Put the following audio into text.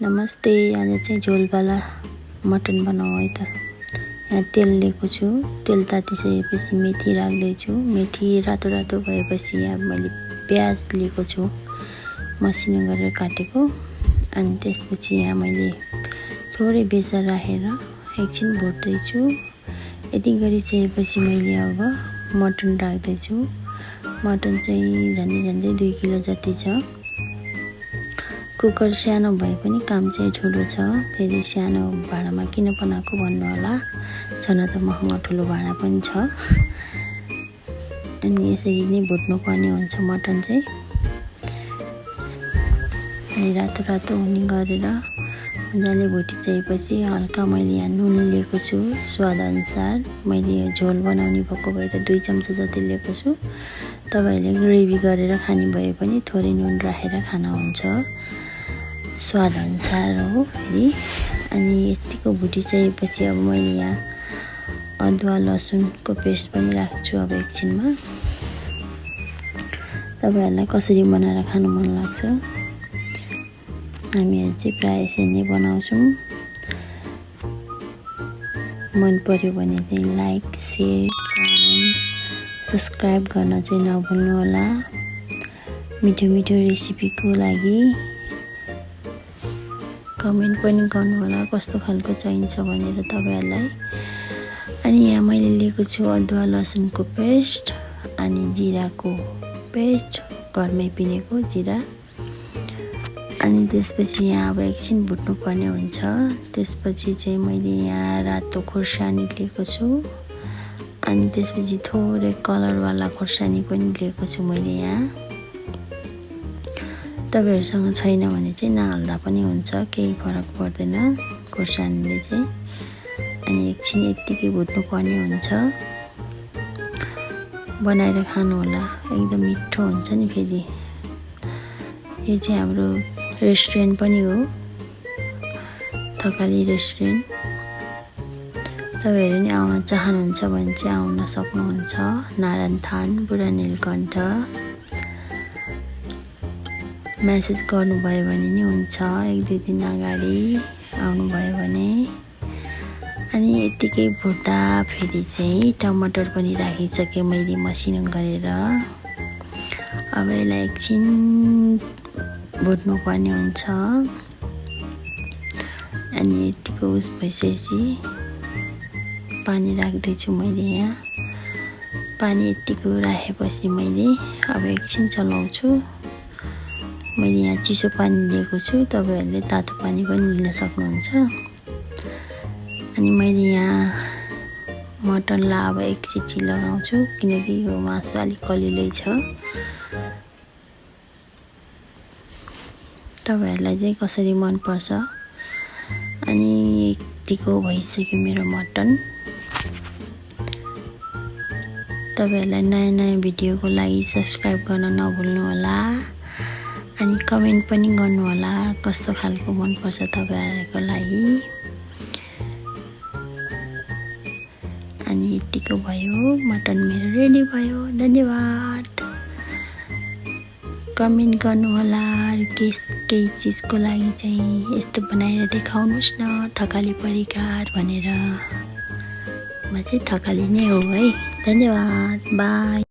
नमस्ते। आज चाहिँ झोलवाला मटन बनाऊ है त। यहाँ तेल लिएको छु। तेल तातिसकेपछि मेथी राख्दैछु। मेथी रातो रातो भएपछि यहाँ मैले प्याज लिएको छु मसिनो गरेर काटेको। अनि त्यसपछि यहाँ मैले थोरै बेसार राखेर एकछिन भुट्दैछु। यति गरिसकेपछि मैले अब मटन राख्दैछु। मटन चाहिँ झन्डै 2 किलो जति छ। कुकर सानो भए पनि काम चाहिँ ठुलो छ। फेरि सानो भाँडामा किन बनाएको भन्नु होला, छन त महँगो ठुलो भाँडा पनि छ। अनि यसरी नै भुट्नुपर्ने हुन्छ मटन चाहिँ। अनि रातो रातो हुने गरेर मजाले भुटिसकेपछि हल्का मैले यहाँ नुन लिएको छु स्वादअनुसार। मैले झोल बनाउने भएको भए त 2 चम्चा जति लिएको छु। तपाईहरुले ग्रेभी गरेर खाने भए पनि थोरै नुन राखेर खाना हुन्छ, स्वाद अनुसार हो फेरि। अनि यतिको भुटिसकेपछि अब मैले यहाँ अदुवा लसुनको पेस्ट पनि राख्छु। अब एकछिनमा तपाईहरुलाई कसरी बनाएर खानु मन लाग्छ, हामीहरु चाहिँ प्राय यसरी नै बनाउँछौँ। मन पर्यो भने चाहिँ लाइक, शेयर, कमेन्ट, सब्स्क्राइब गर्न चाहिँ नभुल्नु होला। मिठो मिठो रेसिपीको लागि कमेन्ट पनि गर्नु होला कस्तो खालको चाहिन्छ भनेर तपाईहरुलाई। अनि यहाँ मैले लिएको छु अदुवा लसुनको पेस्ट अनि जिराको पेस्ट, घरमै पिनेको जिरा। अनि त्यसपछि यहाँ अब एकछिन भुट्नु पर्ने हुन्छ। त्यसपछि चाहिँ मैले यहाँ रातो खोर्सानी लिएको छु। अनि त्यसपछि थोरै कलरवाला खोर्सानी पनि लिएको छु मैले यहाँ। तपाईहरुसँग छैन भने चाहिँ नहाल्दा पनि हुन्छ, केही फरक पर्दैन खोर्सानीले चाहिँ। अनि एकछिन यतिकै भुट्नु पर्ने हुन्छ। बनाएर खानु होला, एकदम मिठो हुन्छ नि। फेरि यो चाहिँ हाम्रो रेस्टुरेन्ट पनि हो, थकाली रेस्टुरेन्ट। तपाईहरु नि आउन चाहनुहुन्छ भने चाहिँ आउन सक्नुहुन्छ। नारायणथान बुढा नीलकण्ठ मेसेज गर्नुभयो भने नि हुन्छ, 1-2 दिन अगाडि आउनुभयो भने। अनि यतिकै भुट्दा फेरि चाहिँ टमाटर पनि राखिसकेँ मैले मसिनो गरेर। अब यसलाई एकछिन भुट्नु पर्ने हुन्छ। अनि यतिको उस भइसकेपछि पानी राख्दैछु मैले यहाँ। पानी यतिको राखेपछि मैले अब एकछिन चलाउँछु। मैले यहाँ चिसो पानी लिएको छु, तपाईहरुले तातो पानी पनि लिन सक्नुहुन्छ। अनि मैले यहाँ मटनलाई अब एक सिटी लगाउँछु किनकि यो मासु अलिक कलिलै छ। तपाईहरुलाई चाहिँ कसरी मन पर्छ। अनि यतिको भइसक्यो मेरो मटन। तपाईहरुलाई नयाँ भिडियोको लागि सब्स्क्राइब गर्न नभुल्नु होला। अनि कमेन्ट पनि गर्नु होला कस्तो खालको मन पर्छ तपाईहरुको लागि। अनि यतिको भयो, मटन मेरो रेडी भयो। धन्यवाद। कमेन्ट गर्नु होला केही चीजको लागि चाहिँ यस्तो बनाएर देखाउनुस् न, थकाली परिकार भनेर। म चाहिँ थकाली नै हो है। धन्यवाद। बाई।